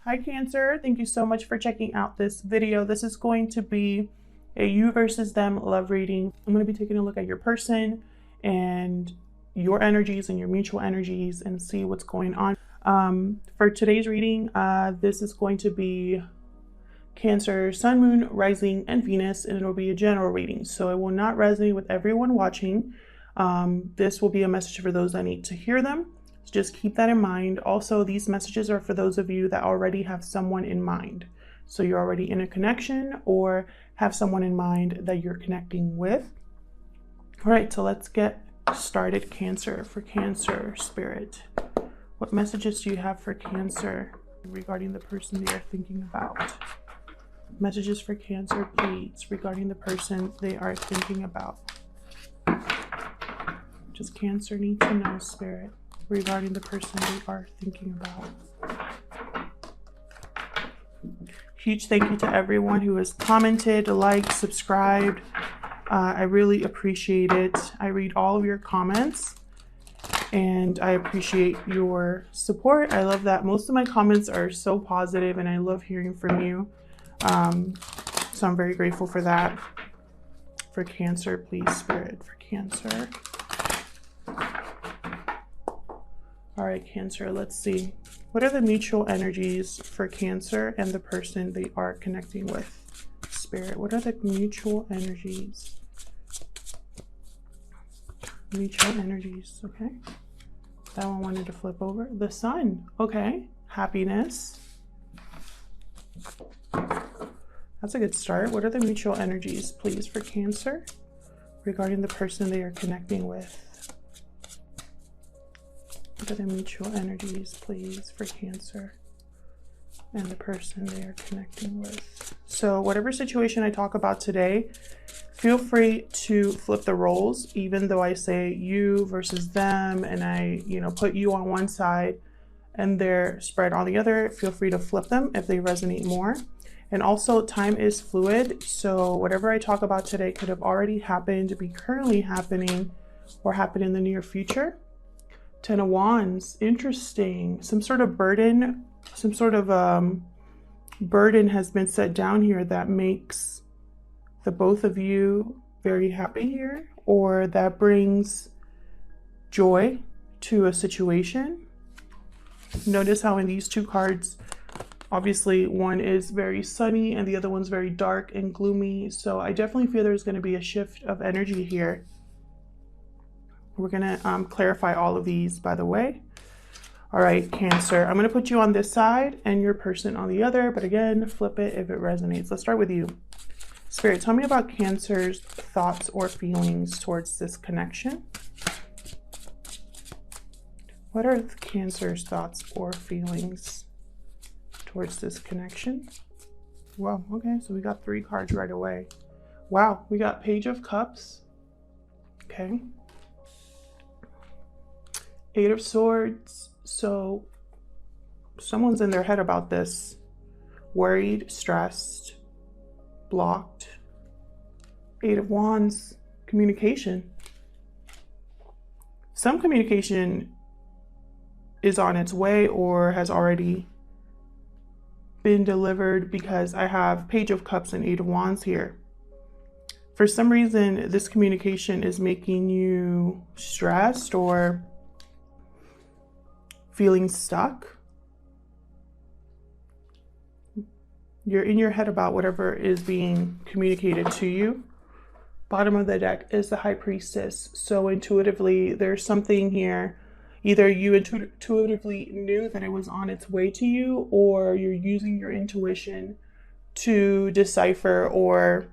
Hi Cancer, thank you so much for checking out this video. This is going to be a you versus them love reading. I'm going to be taking a look at your person and your energies and your mutual energies and see what's going on. For today's reading, this is going to be Cancer, Sun, Moon, Rising, and Venus, and it'll be a general reading. So it will not resonate with everyone watching. This will be a message for those that need to hear them. So just keep that in mind. Also, these messages are for those of you that already have someone in mind. So you're already in a connection or have someone in mind that you're connecting with. All right, so let's get started. Cancer, for Cancer Spirit, what messages do you have for Cancer regarding the person they are thinking about? Messages for Cancer, please, regarding the person they are thinking about. Just Cancer need to know, Spirit, regarding the person they are thinking about. Huge thank you to everyone who has commented, liked, subscribed. I really appreciate it. I read all of your comments and I appreciate your support. I love that most of my comments are so positive and I love hearing from you. So I'm very grateful for that. For Cancer, please, Spirit, for Cancer. All right, Cancer, let's see. What are the mutual energies for Cancer and the person they are connecting with? Spirit, what are the mutual energies? Mutual energies, okay. That one wanted to flip over. The Sun, okay. Happiness. That's a good start. What are the mutual energies, please, for Cancer regarding the person they are connecting with? What are the mutual energies, please, for Cancer and the person they are connecting with? So whatever situation I talk about today, feel free to flip the roles, even though I say you versus them and I, put you on one side and they're spread on the other. Feel free to flip them if they resonate more. And also, time is fluid, so whatever I talk about today could have already happened, be currently happening, or happen in the near future. 10 of Wands, interesting. Some sort of burden, burden has been set down here that makes the both of you very happy here, or that brings joy to a situation. Notice how in these two cards, obviously one is very sunny and the other one's very dark and gloomy. So I definitely feel there's going to be a shift of energy here. We're going to clarify all of these, by the way. All right, Cancer, I'm going to put you on this side and your person on the other, but again, flip it if it resonates. Let's start with you. Spirit, tell me about Cancer's thoughts or feelings towards this connection. What are Cancer's thoughts or feelings towards this connection? Wow, okay, so we got 3 cards right away. Wow, we got Page of Cups. Okay. 8 of Swords. So someone's in their head about this. Worried, stressed, blocked. 8 of Wands. Communication. Some communication is on its way or has already been delivered, because I have Page of Cups and 8 of Wands here. For some reason, this communication is making you stressed or feeling stuck. You're in your head about whatever is being communicated to you. Bottom of the deck is the High Priestess. So intuitively, there's something here. Either you intuitively knew that it was on its way to you, or you're using your intuition to decipher or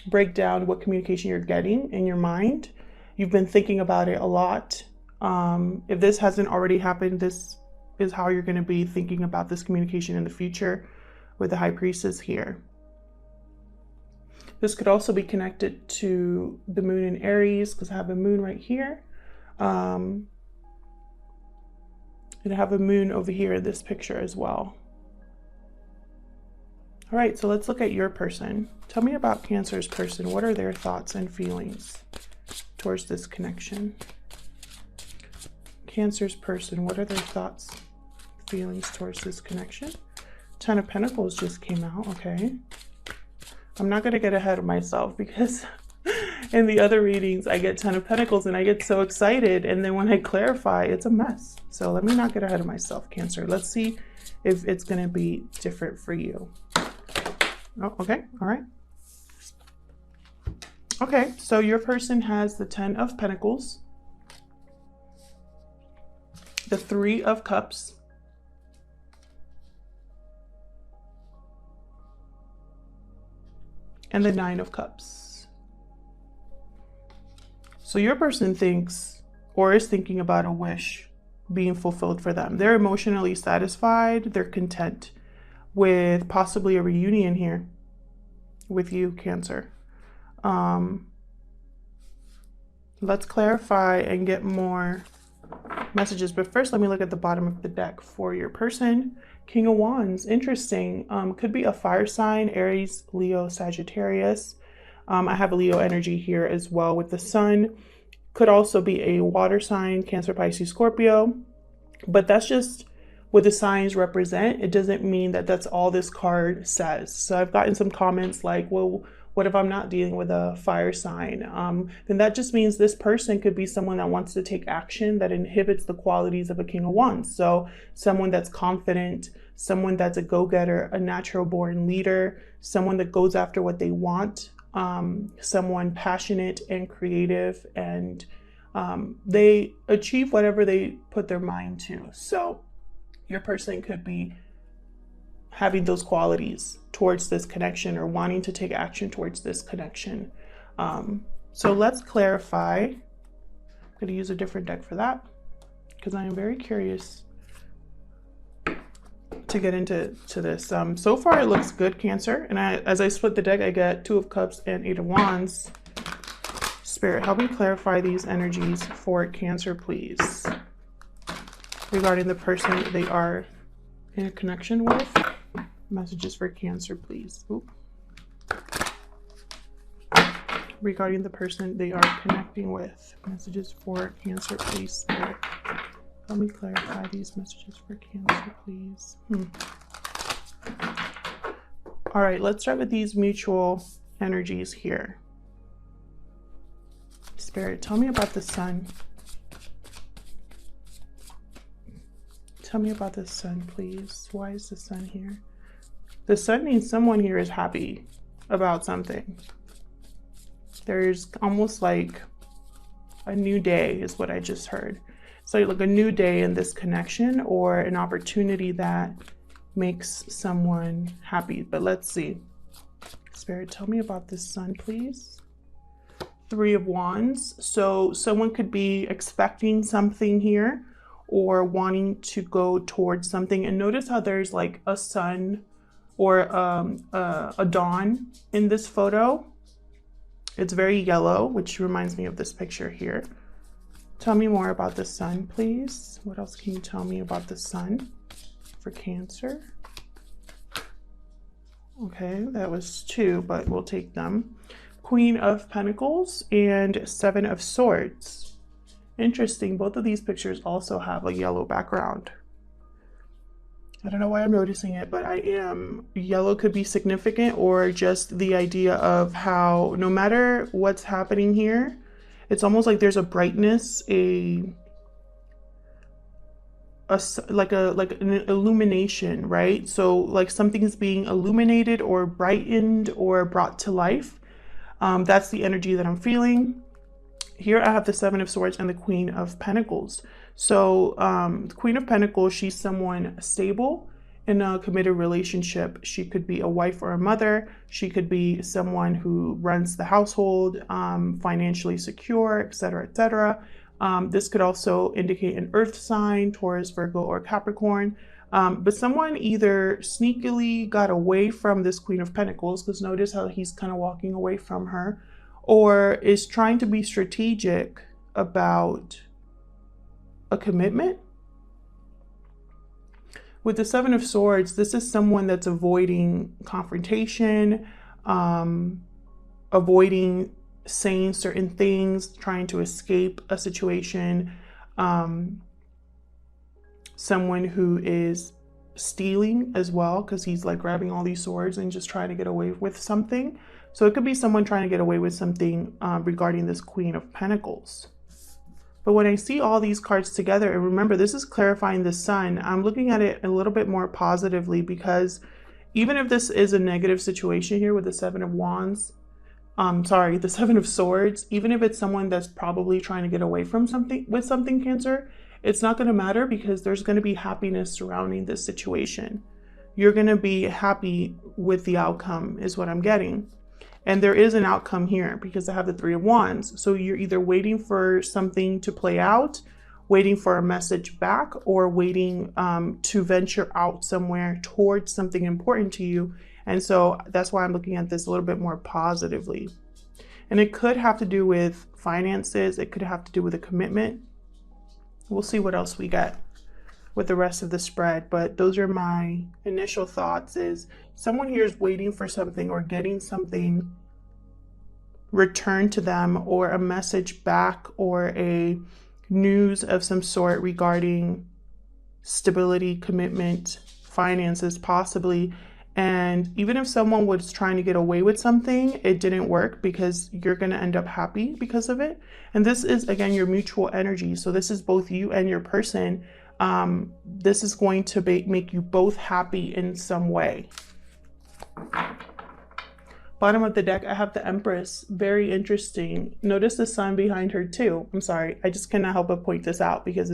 break down what communication you're getting in your mind. You've been thinking about it a lot. If this hasn't already happened, this is how you're going to be thinking about this communication in the future with the High Priestess here. This could also be connected to the Moon in Aries, because I have a Moon right here. And I have a Moon over here in this picture as well. All right, so let's look at your person. Tell me about Cancer's person. What are their thoughts and feelings towards this connection? Cancer's person, what are their thoughts, feelings towards this connection? Ten of Pentacles just came out. Okay. I'm not going to get ahead of myself because in the other readings, I get Ten of Pentacles and I get so excited. And then when I clarify, it's a mess. So let me not get ahead of myself, Cancer. Let's see if it's going to be different for you. Oh, okay. All right. Okay. So your person has the 10 of Pentacles, the 3 of Cups, and the 9 of Cups. So your person thinks or is thinking about a wish being fulfilled for them. They're emotionally satisfied. They're content with possibly a reunion here with you, Cancer. Let's clarify and get more messages. But first, let me look at the bottom of the deck for your person. King of Wands, interesting. Could be a fire sign, Aries, Leo, Sagittarius. I have a Leo energy here as well with the sun. Could also be a water sign, Cancer, Pisces, Scorpio. But that's just what the signs represent. It doesn't mean that that's all this card says. So I've gotten some comments like, well, what if I'm not dealing with a fire sign? Then that just means this person could be someone that wants to take action that inhibits the qualities of a King of Wands. So someone that's confident, someone that's a go-getter, a natural born leader, someone that goes after what they want, someone passionate and creative, and they achieve whatever they put their mind to. So your person could be having those qualities towards this connection or wanting to take action towards this connection. So let's clarify. I'm going to use a different deck for that because I am very curious to get into this. So far it looks good, Cancer. And as I split the deck, I get 2 of Cups and 8 of Wands. Spirit, help me clarify these energies for Cancer, please. Regarding the person they are in a connection with. Messages for Cancer, please. Oop. Regarding the person they are connecting with. Messages for Cancer, please. Spirit, help me clarify these messages for Cancer, please. All right, let's start with these mutual energies here. Spirit, tell me about the sun. Tell me about the sun, please. Why is the sun here? The sun means someone here is happy about something. There's almost like a new day is what I just heard. So like a new day in this connection or an opportunity that makes someone happy. But let's see. Spirit, tell me about this sun, please. 3 of Wands. So someone could be expecting something here or wanting to go towards something. And notice how there's like a sun or a dawn in this photo. It's very yellow, which reminds me of this picture here. Tell me more about the sun, please. What else can you tell me about the sun for Cancer? Okay, that was 2, but we'll take them. Queen of Pentacles and 7 of Swords. Interesting, both of these pictures also have a yellow background. I don't know why I'm noticing it, but yellow could be significant or just the idea of how no matter what's happening here, it's almost like there's a brightness, like an illumination, right? So like something's being illuminated or brightened or brought to life. That's the energy that I'm feeling. Here I have the 7 of Swords and the Queen of Pentacles. So the Queen of Pentacles, she's someone stable in a committed relationship. She could be a wife or a mother. She could be someone who runs the household, financially secure, etc., etc. This could also indicate an earth sign, Taurus, Virgo, or Capricorn. But someone either sneakily got away from this Queen of Pentacles, because notice how he's kind of walking away from her, or is trying to be strategic about a commitment. With the 7 of Swords, this is someone that's avoiding confrontation, avoiding saying certain things, trying to escape a situation. Someone who is stealing as well, because he's like grabbing all these swords and just trying to get away with something. So it could be someone trying to get away with something regarding this Queen of Pentacles. But when I see all these cards together, and remember, this is clarifying the Sun, I'm looking at it a little bit more positively, because even if this is a negative situation here with the Seven of Wands, the Seven of Swords, even if it's someone that's probably trying to get away from something with something, Cancer, it's not going to matter, because there's going to be happiness surrounding this situation. You're going to be happy with the outcome is what I'm getting. And there is an outcome here, because I have the Three of Wands. So you're either waiting for something to play out, waiting for a message back, or waiting to venture out somewhere towards something important to you. And so that's why I'm looking at this a little bit more positively. And it could have to do with finances. It could have to do with a commitment. We'll see what else we get with the rest of the spread. But those are my initial thoughts, is someone here is waiting for something or getting something returned to them, or a message back, or a news of some sort regarding stability, commitment, finances possibly. And even if someone was trying to get away with something, it didn't work, because you're going to end up happy because of it. And this is, again, your mutual energy. So this is both you and your person. This is going to make you both happy in some way. Bottom of the deck, I have the Empress. Very interesting. Notice the Sun behind her too. I'm sorry, I just cannot help but point this out, because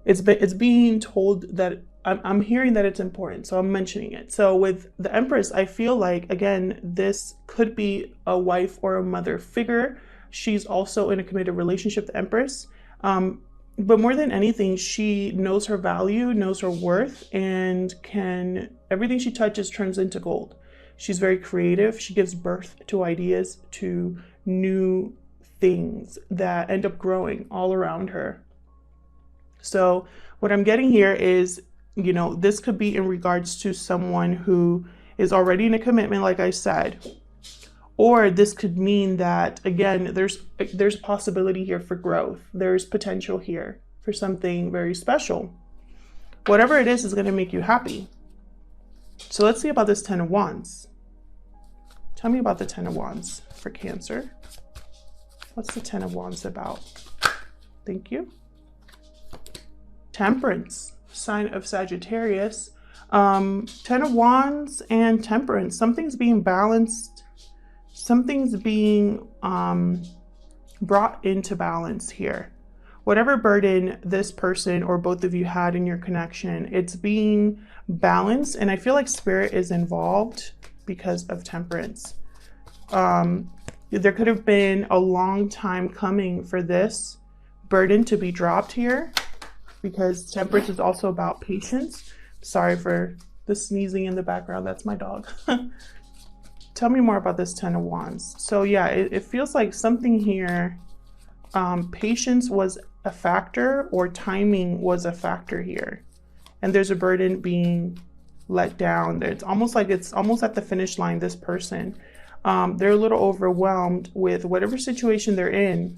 it's being told that I'm hearing that it's important, so I'm mentioning it. So with the Empress, I feel like, again, this could be a wife or a mother figure. She's also in a committed relationship, the Empress. But more than anything, she knows her value, knows her worth, and everything she touches turns into gold. She's very creative. She gives birth to ideas, to new things that end up growing all around her. So what I'm getting here is, this could be in regards to someone who is already in a commitment, like I said, or this could mean that, again, there's possibility here for growth. There's potential here for something very special. Whatever it is going to make you happy. So let's see about this Ten of Wands. Tell me about the Ten of Wands for Cancer. What's the Ten of Wands about? Thank you. Temperance, sign of Sagittarius. Ten of Wands and Temperance. Something's being balanced. Something's being brought into balance here. Whatever burden this person or both of you had in your connection, it's being balanced. And I feel like Spirit is involved because of Temperance. There could have been a long time coming for this burden to be dropped here, because Temperance is also about patience. Sorry for the sneezing in the background. That's my dog. Tell me more about this Ten of Wands. So yeah, it feels like something here, patience was a factor, or timing was a factor here. And there's a burden being let down. It's almost at the finish line, this person. They're a little overwhelmed with whatever situation they're in.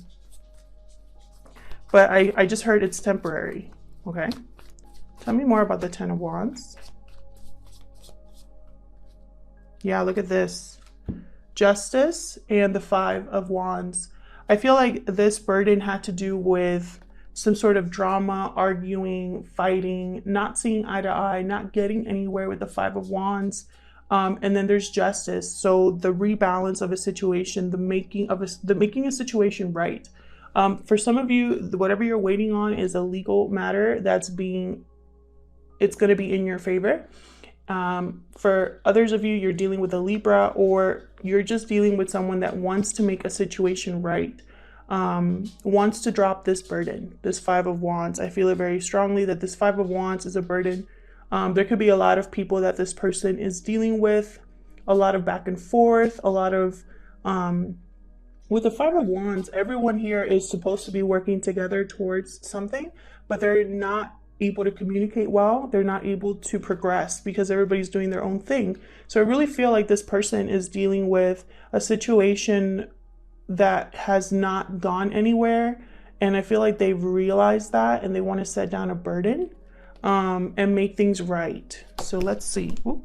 But I just heard it's temporary, okay? Tell me more about the Ten of Wands. Yeah, look at this. Justice and the Five of Wands. I feel like this burden had to do with some sort of drama, arguing, fighting, not seeing eye to eye, not getting anywhere with the Five of Wands. And then there's justice. So the rebalance of a situation, the making a situation right. For some of you, whatever you're waiting on is a legal matter it's going to be in your favor. For others of you, you're dealing with a Libra, or you're just dealing with someone that wants to make a situation right, wants to drop this burden, this Five of Wands. I feel it very strongly that this Five of Wands is a burden. There could be a lot of people that this person is dealing with, a lot of back and forth, a lot of, with the Five of Wands, everyone here is supposed to be working together towards something, but they're not able to communicate well. They're not able to progress because everybody's doing their own thing. So I really feel like this person is dealing with a situation that has not gone anywhere. And I feel like they've realized that and they want to set down a burden. and make things right. So let's see. Ooh.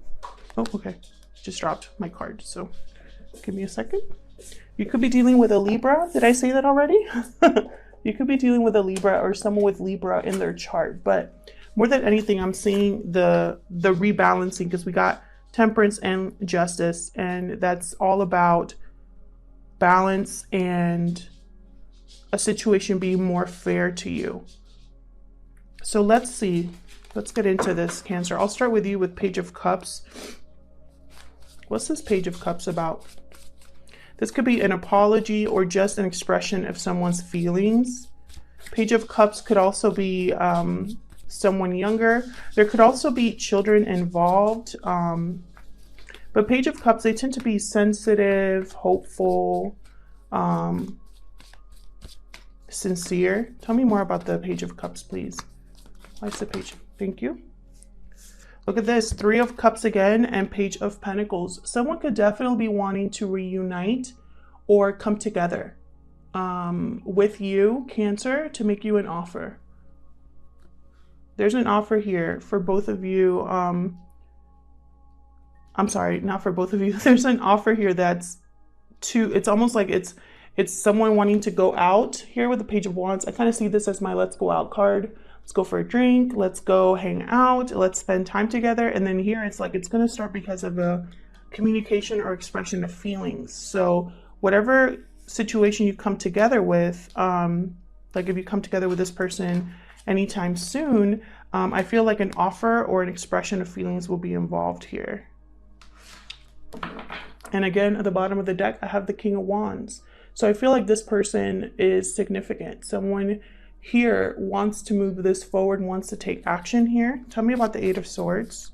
Oh, okay. Just dropped my card. So give me a second. You could be dealing with a Libra. Did I say that already? You could be dealing with a Libra or someone with Libra in their chart. But more than anything, I'm seeing the rebalancing, because we got Temperance and Justice, and that's all about balance and a situation being more fair to you. So let's see. Let's get into this, Cancer. I'll start with you with Page of Cups. What's this Page of Cups about? This could be an apology or just an expression of someone's feelings. Page of Cups could also be someone younger. There could also be children involved. But Page of Cups, they tend to be sensitive, hopeful, sincere. Tell me more about the Page of Cups, please. Why is the page? Thank you. Look at this, Three of Cups again, and Page of Pentacles. Someone could definitely be wanting to reunite or come together with you, Cancer, to make you an offer. There's an offer here for both of you. I'm sorry, not for both of you. There's an offer here that's it's almost like it's someone wanting to go out here with the Page of Wands. I kind of see this as my let's go out card. Let's go for a drink. Let's go hang out. Let's spend time together. And then here it's like it's going to start because of a communication or expression of feelings. So whatever situation you come together with, like if you come together with this person anytime soon, I feel like an offer or an expression of feelings will be involved here. And again, at the bottom of the deck, I have the King of Wands. So I feel like this person is significant. Someone here wants to move this forward, wants to take action here. Tell me about the Eight of Swords.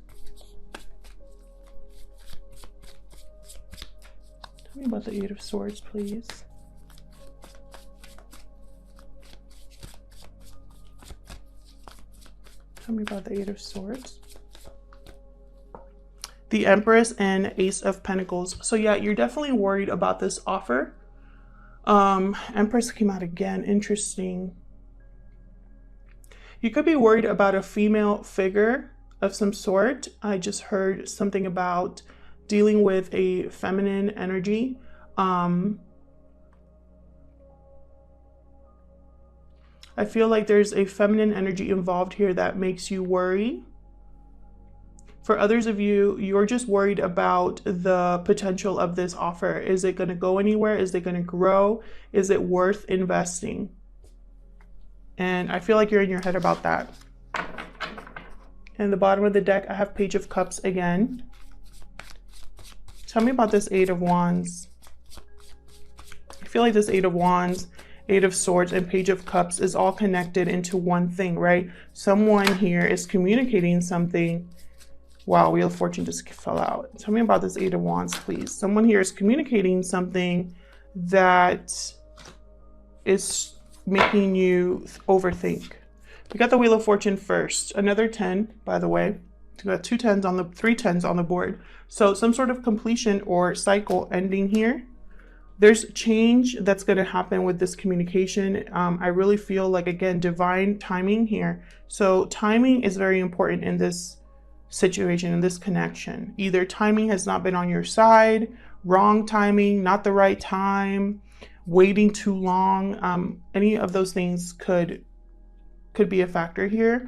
Tell me about the Eight of Swords, please. Tell me about the Eight of Swords. The Empress and Ace of Pentacles. So yeah, you're definitely worried about this offer. Empress came out again. Interesting. You could be worried about a female figure of some sort. I just heard something about dealing with a feminine energy. I feel like there's a feminine energy involved here that makes you worry. For others of you, you're just worried about the potential of this offer. Is it going to go anywhere? Is it going to grow? Is it worth investing? And I feel like you're in your head about that. And the bottom of the deck, I have Page of Cups again. Tell me about this Eight of Wands. I feel like this Eight of Wands, Eight of Swords, and Page of Cups is all connected into one thing, right? Someone here is communicating something. Wow, Wheel of Fortune just fell out. Tell me about this Eight of Wands, please. Someone here is communicating something that is making you overthink. We got the Wheel of Fortune first. Another 10, by the way. We got three 10s on the board. So some sort of completion or cycle ending here. There's change that's going to happen with this communication. I really feel like, again, divine timing here. So timing is very important in this situation, in this connection. Either timing has not been on your side, wrong timing, not the right time, waiting too long. Any of those things could be a factor here.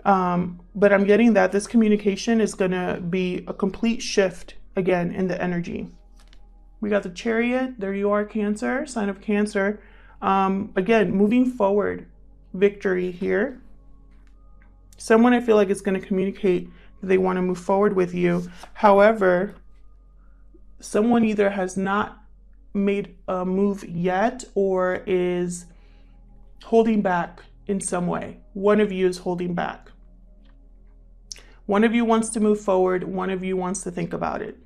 But I'm getting that this communication is going to be a complete shift again in the energy. We got the Chariot. There you are, Cancer, sign of Cancer. Again, moving forward, victory here. Someone I feel like is going to communicate that they want to move forward with you. However, someone either has not made a move yet or is holding back in some way. One of you is holding back. One of you wants to move forward. One of you wants to think about it.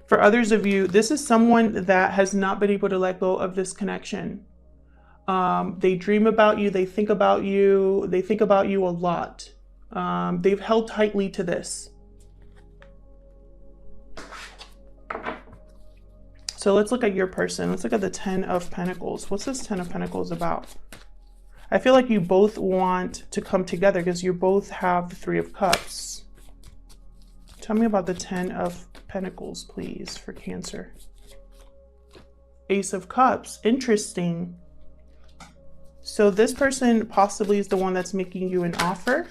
For others of you, this is someone that has not been able to let go of this connection. They dream about you. They think about you. They think about you a lot. They've held tightly to this. So let's look at your person. Let's look at the 10 of Pentacles. What's this 10 of Pentacles about? I feel like you both want to come together because you both have the Three of Cups. Tell me about the Ten of Pentacles, please, for Cancer. Ace of Cups. Interesting. So this person possibly is the one that's making you an offer.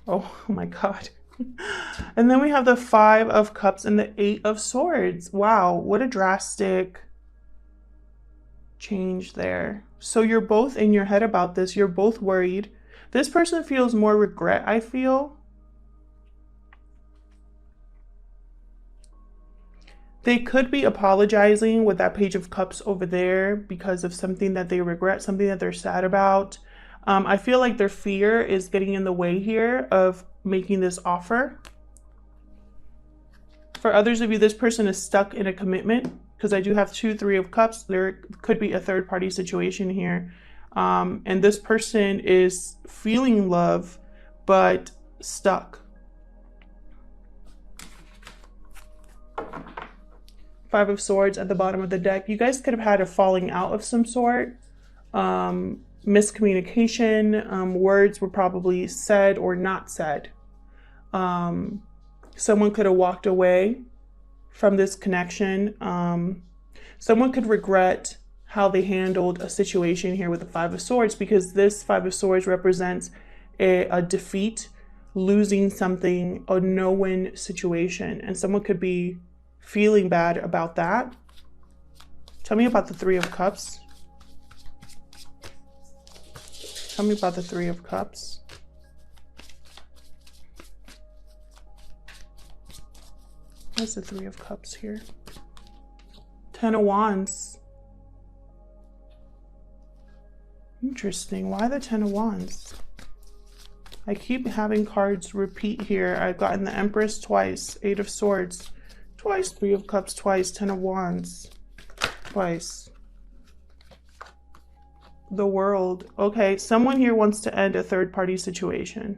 Oh my God. And then we have the Five of Cups and the Eight of Swords. Wow, what a drastic change there. So you're both in your head about this. You're both worried. This person feels more regret, I feel. They could be apologizing with that Page of Cups over there because of something that they regret, something that they're sad about. I feel like their fear is getting in the way here of making this offer. For others of you, this person is stuck in a commitment because I do have Three of Cups. There could be a third party situation here. And this person is feeling love, but stuck. Five of Swords at the bottom of the deck. You guys could have had a falling out of some sort. Miscommunication. Words were probably said or not said. Someone could have walked away from this connection. Someone could regret how they handled a situation here with the Five of Swords, because this Five of Swords represents a defeat, losing something, a no-win situation. And someone could be feeling bad about that. Tell me about the Three of Cups. Tell me about the Three of Cups. What's the Three of Cups here? Ten of Wands. Interesting. Why the Ten of Wands? I keep having cards repeat here. I've gotten the Empress twice, Eight of Swords twice, Three of Cups twice, Ten of Wands twice. The World. Okay, someone here wants to end a third-party situation.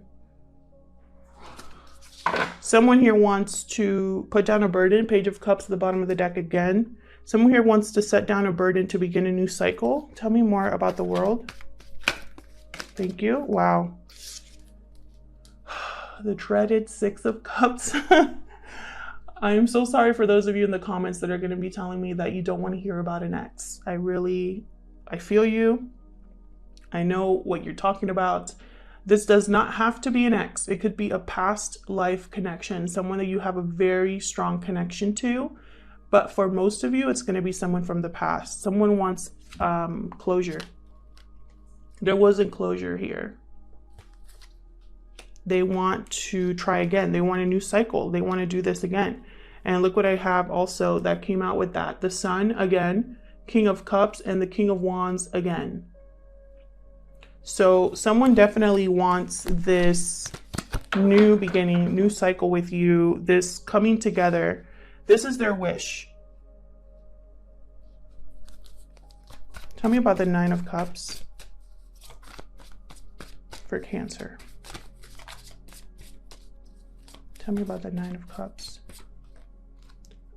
Someone here wants to put down a burden, Page of Cups at the bottom of the deck again. Someone here wants to set down a burden to begin a new cycle. Tell me more about the World. Thank you. Wow. The dreaded Six of Cups. I am so sorry for those of you in the comments that are going to be telling me that you don't want to hear about an ex. I feel you. I know what you're talking about. This does not have to be an ex. It could be a past life connection, someone that you have a very strong connection to. But for most of you, it's going to be someone from the past. Someone wants closure. There wasn't closure here. They want to try again. They want a new cycle. They want to do this again. And look what I have also that came out with that. The Sun again, King of Cups, and the King of Wands again. So someone definitely wants this new beginning, new cycle with you, this coming together. This is their wish. Tell me about the Nine of Cups for Cancer. Tell me about the Nine of Cups.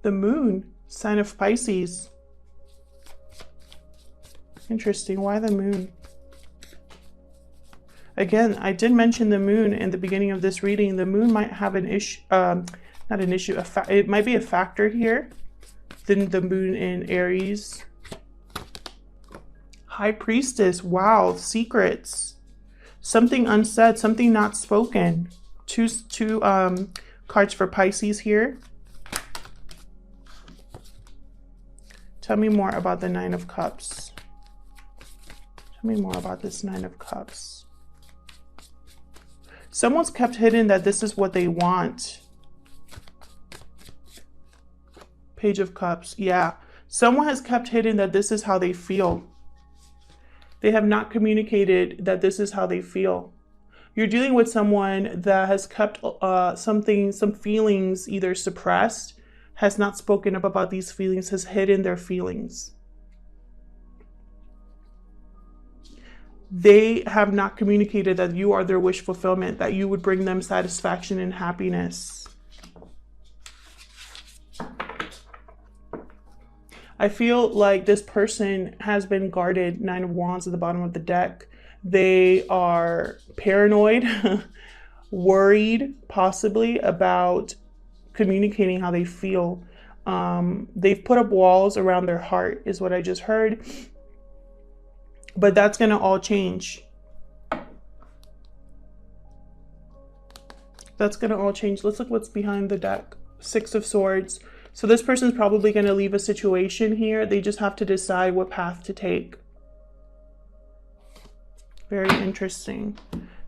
The Moon, sign of Pisces. Interesting. Why the Moon? Again, I did mention the Moon in the beginning of this reading. The Moon might have an issue, not an issue, it might be a factor here. Then the Moon in Aries. High Priestess. Wow, secrets. Something unsaid, something not spoken. Two cards for Pisces here. Tell me more about the Nine of Cups. Tell me more about this Nine of Cups. Someone's kept hidden that this is what they want. Page of Cups. Yeah. Someone has kept hidden that this is how they feel. They have not communicated that this is how they feel. You're dealing with someone that has kept some feelings either suppressed, has not spoken up about these feelings, has hidden their feelings. They have not communicated that you are their wish fulfillment, that you would bring them satisfaction and happiness. I feel like this person has been guarded. 9 of Wands at the bottom of the deck. They are paranoid, worried possibly about communicating how they feel. They've put up walls around their heart is what I just heard. But that's going to all change. That's going to all change. Let's look what's behind the deck. 6 of Swords. So this person's probably going to leave a situation here. They just have to decide what path to take. Very interesting.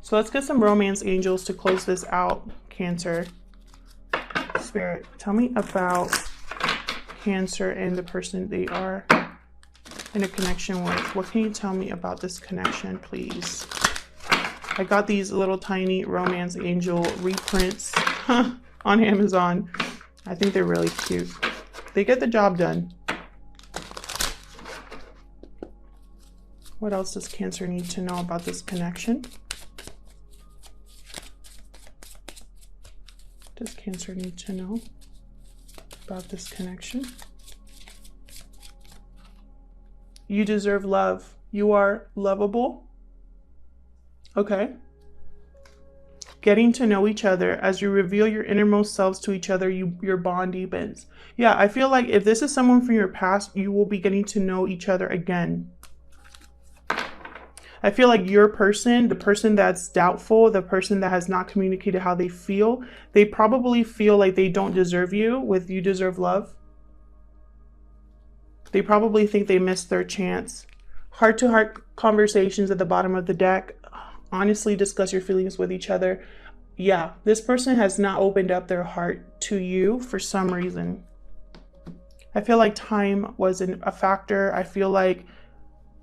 So let's get some romance angels to close this out, Cancer. Spirit, tell me about Cancer and the person they are in a connection with. What can you tell me about this connection, please? I got these little tiny romance angel reprints on Amazon. I think they're really cute. They get the job done. What else does Cancer need to know about this connection? Does Cancer need to know about this connection? You deserve love. You are lovable. Okay. Getting to know each other. As you reveal your innermost selves to each other, your bond deepens. Yeah, I feel like if this is someone from your past, you will be getting to know each other again. I feel like your person, the person that's doubtful, the person that has not communicated how they feel, they probably feel like they don't deserve you with you deserve love. They probably think they missed their chance. Heart-to-heart conversations at the bottom of the deck. Honestly discuss your feelings with each other. Yeah, this person has not opened up their heart to you for some reason. I feel like time wasn't a factor. I feel like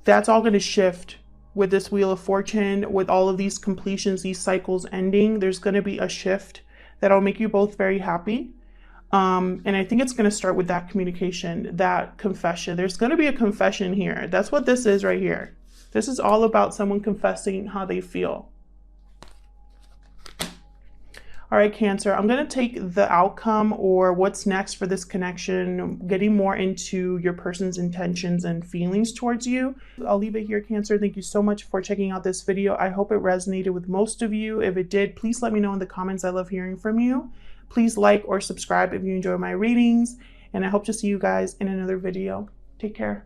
that's all going to shift with this Wheel of Fortune, with all of these completions, these cycles ending. There's going to be a shift that'll make you both very happy. And I think it's going to start with that communication, that confession. There's going to be a confession here. That's what this is right here. This is all about someone confessing how they feel. All right, Cancer, I'm going to take the outcome or what's next for this connection, getting more into your person's intentions and feelings towards you. I'll leave it here, Cancer. Thank you so much for checking out this video. I hope it resonated with most of you. If it did, please let me know in the comments. I love hearing from you. Please like or subscribe if you enjoy my readings, and I hope to see you guys in another video. Take care.